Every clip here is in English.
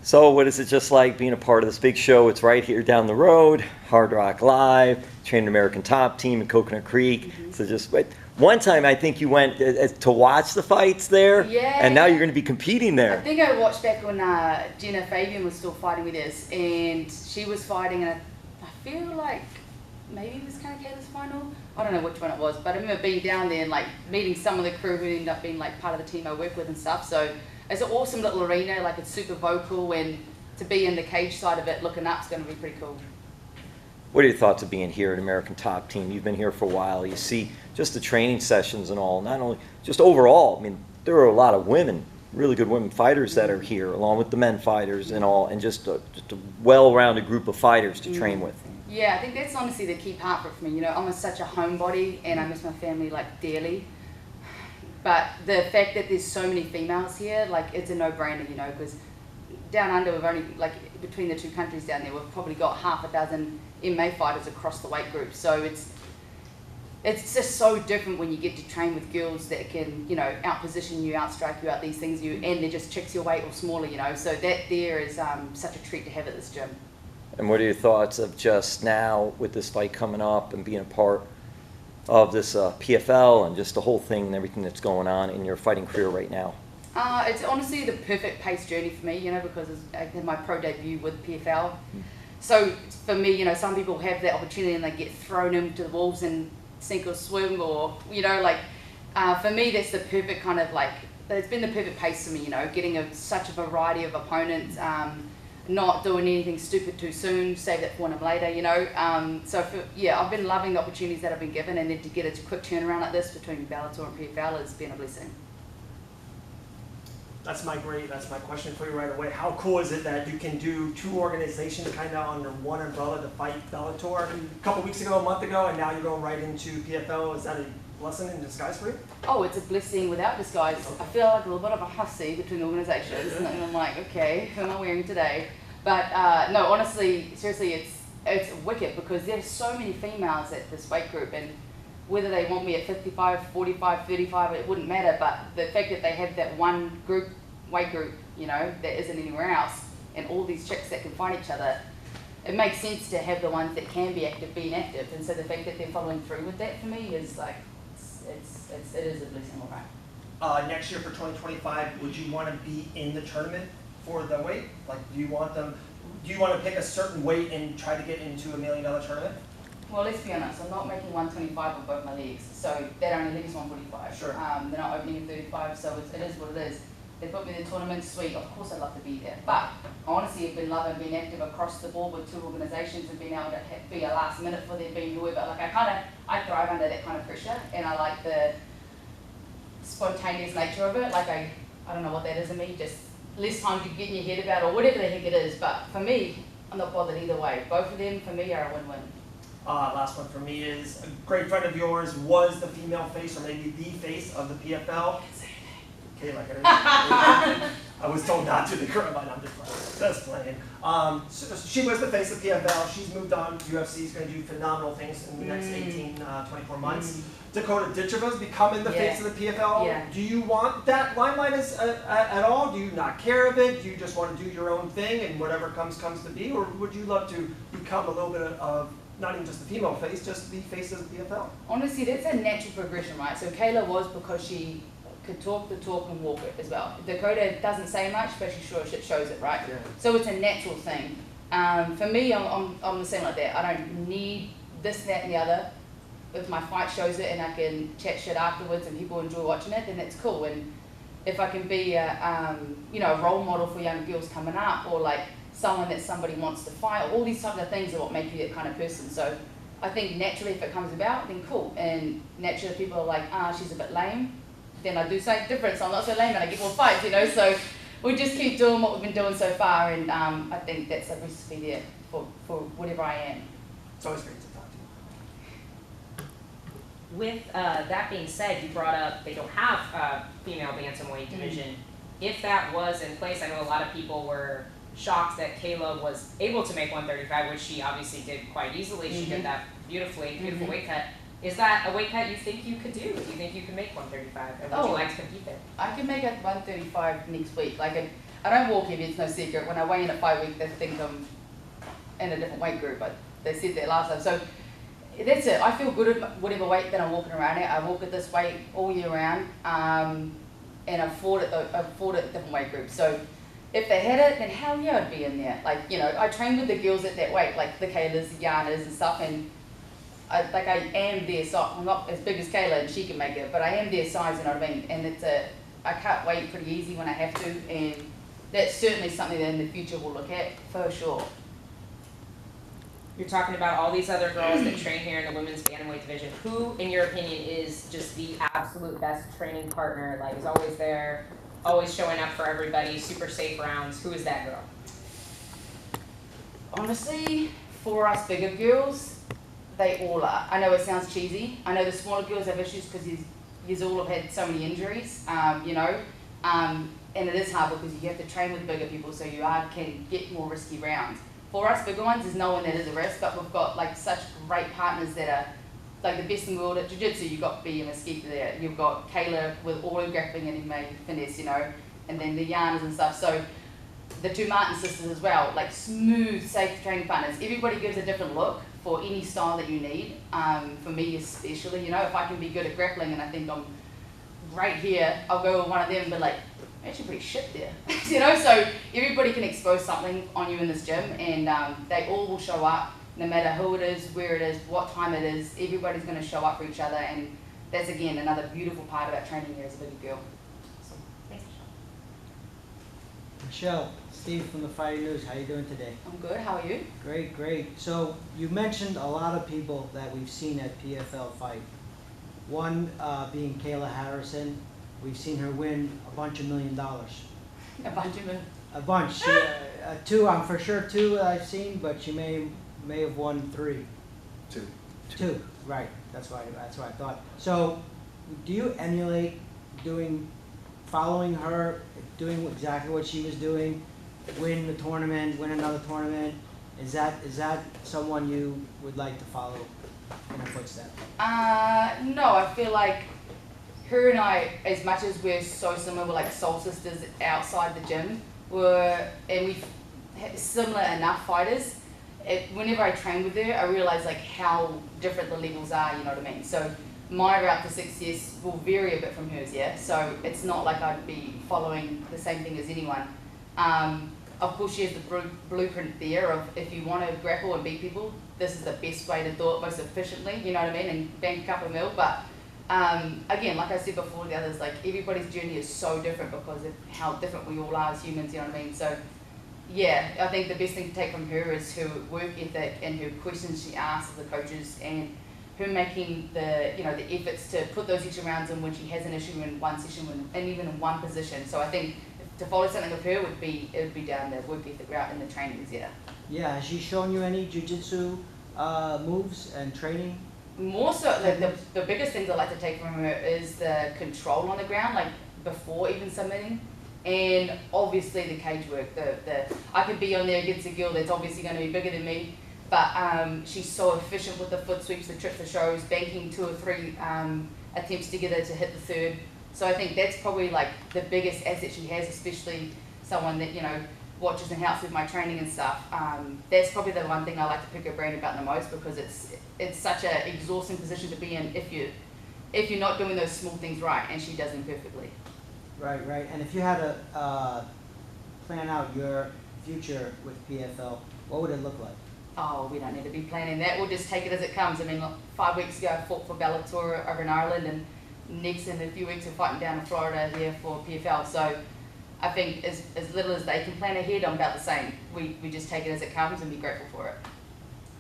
So what is it just like being a part of this big show? It's right here down the road, Hard Rock Live, trained American Top Team in Coconut Creek. So just one time I think you went to watch the fights there, and now you're going to be competing there. I think I watched back when Jenna Fabian was still fighting with us, and she was fighting, and I feel like maybe it was kind of Kayla's final. I don't know which one it was, but I remember being down there and like meeting some of the crew who ended up being like part of the team I work with and stuff. So it's an awesome little arena, like it's super vocal, and to be in the cage side of it looking up is going to be pretty cool. What are your thoughts of being here at American Top Team? You've been here for a while. You see just the training sessions and all, not only, just overall. I mean, there are a lot of women, really good women fighters that are here, along with the men fighters and all, and just a well-rounded group of fighters to train with. Yeah, I think that's honestly the key part for me. You know, I'm such a homebody, and I miss my family like dearly. But the fact that there's so many females here, like it's a no-brainer, you know, because down under we've only, like between the two countries down there, we've probably got half a dozen MMA fighters across the weight group. So it's just so different when you get to train with girls that can, you know, out-position you, out-strike you, out these things, and they're just chicks your weight or smaller, you know. So that there is such a treat to have at this gym. And what are your thoughts of just now with this fight coming up and being a part of this PFL and just the whole thing and everything that's going on in your fighting career right now? It's honestly the perfect pace journey for me, you know, because I did my pro debut with PFL. So for me, you know, some people have that opportunity and they get thrown into the wolves and sink or swim, or, you know, like, for me that's the perfect kind of like, it's been the perfect pace for me, you know, getting such a variety of opponents, not doing anything stupid too soon, save that for when I'm later, you know. So yeah, I've been loving the opportunities that I've been given, and then to get a quick turnaround like this between Bellator and PFL has been a blessing. That's my question for you right away. How cool is it that you can do two organizations kind of under one umbrella to fight Bellator a couple weeks ago, a month ago, and now you're going right into PFL? Is that a blessing in disguise for you? Oh, it's a blessing without disguise. I feel like a little bit of a hussy between the organizations, and I'm like, okay, who am I wearing today? But no, honestly, seriously, it's wicked because there's so many females at this weight group, and whether they want me at 55, 45, 35, it wouldn't matter. But the fact that they have that one group, weight group, you know, that isn't anywhere else, and all these chicks that can fight each other, it makes sense to have the ones that can be active being active. And so the fact that they're following through with that for me is like, it is a blessing, all right. Next year for 2025, would you want to be in the tournament for the weight? Like, do you want to pick a certain weight and try to get into $1 million tournament? Well, let's be honest, I'm not making 125 on both my legs, so that only leaves 145. Sure. They're not opening at 35, so it is what it is. They put me in the tournament, sweet, of course I'd love to be there. But honestly, I've been loving being active across the board with two organizations and being able to be a last minute for them, being whoever. Like I thrive under that kind of pressure, and I like the spontaneous nature of it. Like I don't know what that is in me, just less time to get in your head about or whatever the heck it is. But for me, I'm not bothered either way. Both of them, for me, are a win-win. Last one for me is a great friend of yours was the female face, or maybe the face of the PFL. Okay, like I was told not to. But I'm just playing. So she was the face of PFL. She's moved on. UFC is going to do phenomenal things in the next 18, 24 months. Dakota Ditcheva's becoming the face of the PFL. Yeah. Do you want that limelight at all? Do you not care of it? Do you just want to do your own thing and whatever comes to be? Or would you love to become a little bit of not even just the female face, just the face of the PFL? Honestly, that's a natural progression, right? So Kayla was because she could talk the talk and walk it as well. Dakota doesn't say much, but she sure shows it, right? Yeah. So it's a natural thing. For me, I'm the same like that. I don't need this, that, and the other. If my fight shows it and I can chat shit afterwards and people enjoy watching it, then that's cool. And if I can be a role model for young girls coming up, or like someone that somebody wants to fight, all these types of things are what make you that kind of person. So I think naturally if it comes about, then cool. And naturally people are like, she's a bit lame, then I do something different, so I'm not so lame and I get more fights, you know. So we just keep doing what we've been doing so far, and I think that's a recipe there for whatever I am. It's always great to talk to you. With that being said, you brought up they don't have a female bantamweight division. If that was in place, I know a lot of people were shocked that Kayla was able to make 135, which she obviously did quite easily. She did that beautifully, beautiful weight cut. Is that a weight cut you think you could do? Do you think you could make 135? And would you like to compete there? I can make it 135 next week. Like I don't walk heavy, it's no secret. When I weigh in at 5 weeks, they think I'm in a different weight group, but they said that last time. So that's it. I feel good at whatever weight that I'm walking around at. I walk at this weight all year round, and I've fought at different weight groups. So if they had it, then hell yeah, I'd be in there. Like, you know, I train with the girls at that weight, like the Kaylas, the Yanas and stuff, and I am their size. I'm not as big as Kayla and she can make it, but I am their size, you know what I mean? And I cut weight pretty easy when I have to, and that's certainly something that in the future we'll look at, for sure. You're talking about all these other girls that train here in the women's bantamweight division. Who, in your opinion, is just the absolute best training partner? Like, is always there, always showing up for everybody, super safe rounds. Who is that girl? Honestly, for us bigger girls, they all are. I know it sounds cheesy. I know the smaller girls have issues because you all have had so many injuries, you know. And it is hard because you have to train with bigger people, so you can get more risky rounds. For us bigger ones, there's no one that is a risk, but we've got like such great partners that are like the best in the world at jiu-jitsu. You've got B and Mesquita there. You've got Kayla with auto grappling and MMA finesse, you know, and then the Yanas and stuff. So the two Martin sisters as well, like smooth, safe training partners. Everybody gives a different look for any style that you need. For me especially, you know, if I can be good at grappling and I think I'm great here, I'll go with one of them and be like, I'm actually pretty shit there. You know, so everybody can expose something on you in this gym, and they all will show up, no matter who it is, where it is, what time it is. Everybody's going to show up for each other, and that's again another beautiful part about training here as a bigger girl. So, thanks, Michelle, Steve from the Fighting News, how you doing today? I'm good, how are you? Great, great. So you mentioned a lot of people that we've seen at PFL fight. One being Kayla Harrison. We've seen her win a bunch of $1 million. A bunch of them. A bunch. Two, I'm for sure two that I've seen, but she may have won 3. Two, right. That's what I thought. So do you emulate following her, doing exactly what she was doing, win the tournament, win another tournament? Is that someone you would like to follow in her footsteps? No, I feel like her and I, as much as we're so similar, we're like soul sisters outside the gym, and we've similar enough fighters. Whenever I train with her, I realize like how different the levels are, you know what I mean? So my route to success will vary a bit from hers, yeah? So it's not like I'd be following the same thing as anyone. Of course, she has the blueprint there of if you want to grapple and beat people, this is the best way to do it most efficiently, you know what I mean? And bank a couple of mil, but again, like I said before to the others, like everybody's journey is so different because of how different we all are as humans, you know what I mean? So yeah, I think the best thing to take from her is her work ethic and her questions she asks the coaches, and her making the the efforts to put those extra rounds in when she has an issue in one session and even in one position. So I think to follow something of her would be down the work ethic route and the trainings, yeah. Yeah, has she shown you any jiu-jitsu moves and training? More so, like the biggest things I like to take from her is the control on the ground, like before even submitting, and obviously the cage work. I could be on there against a girl that's obviously going to be bigger than me, but she's so efficient with the foot sweeps, the trips, the shows, banking 2 or 3 attempts together to hit the 3rd. So I think that's probably like the biggest asset she has, especially someone that watches and helps with my training and stuff. That's probably the one thing I like to pick her brain about the most, because it's such an exhausting position to be in if you're not doing those small things right, and she does them perfectly. Right, right. And if you had to plan out your future with PFL, what would it look like? Oh, we don't need to be planning that. We'll just take it as it comes. I mean, 5 weeks ago I fought for Bellator over in Ireland, and next in a few weeks we're fighting down in Florida here for PFL. So I think as little as they can plan ahead, I'm about the same. We just take it as it comes and be grateful for it.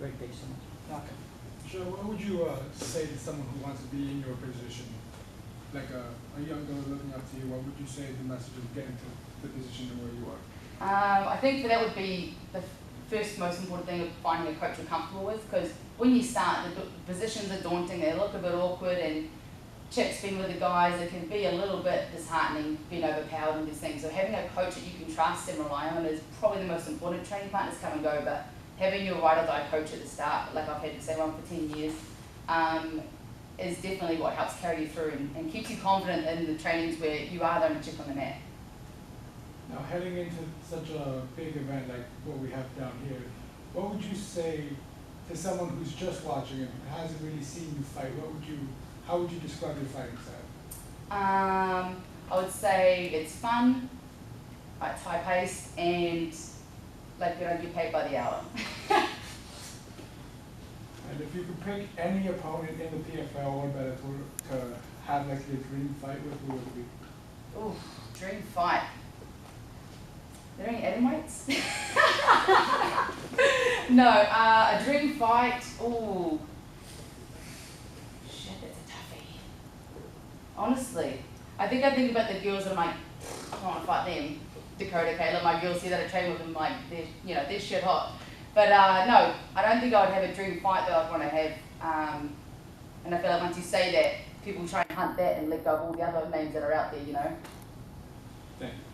Great, thanks so much. Okay. Sure, what would you say to someone who wants to be in your position? Like a young girl looking up to you, what would you say the message of getting to the position where you are? I think for that would be the first most important thing of finding a coach you're comfortable with, because when you start, the positions are daunting, they look a bit awkward, and chicks being with the guys, it can be a little bit disheartening, being overpowered in these things. So having a coach that you can trust and rely on is probably the most important. Training partners come and go, but having your ride or die coach at the start, like I've had the same one for 10 years, is definitely what helps carry you through and keeps you confident in the trainings where you are the only chick on the mat. Now, heading into such a big event like what we have down here, what would you say to someone who's just watching and hasn't really seen you fight? How would you describe your fighting style? I would say it's fun, it's high pace, and like you don't get paid by the hour. And if you could pick any opponent in the PFL or Bellator to have like your dream fight with, who would it be? Ooh, dream fight. Are there any Edomweights? No, a dream fight. Ooh. Shit, that's a toughie. Honestly, I think about the girls and I'm like, I want to fight them. Dakota, Kayla, my girls see that I train with them, like, they're shit hot. But no, I don't think I would have a dream fight that I'd want to have. And I feel like once you say that, people try and hunt that and let go of all the other names that are out there, Thank you.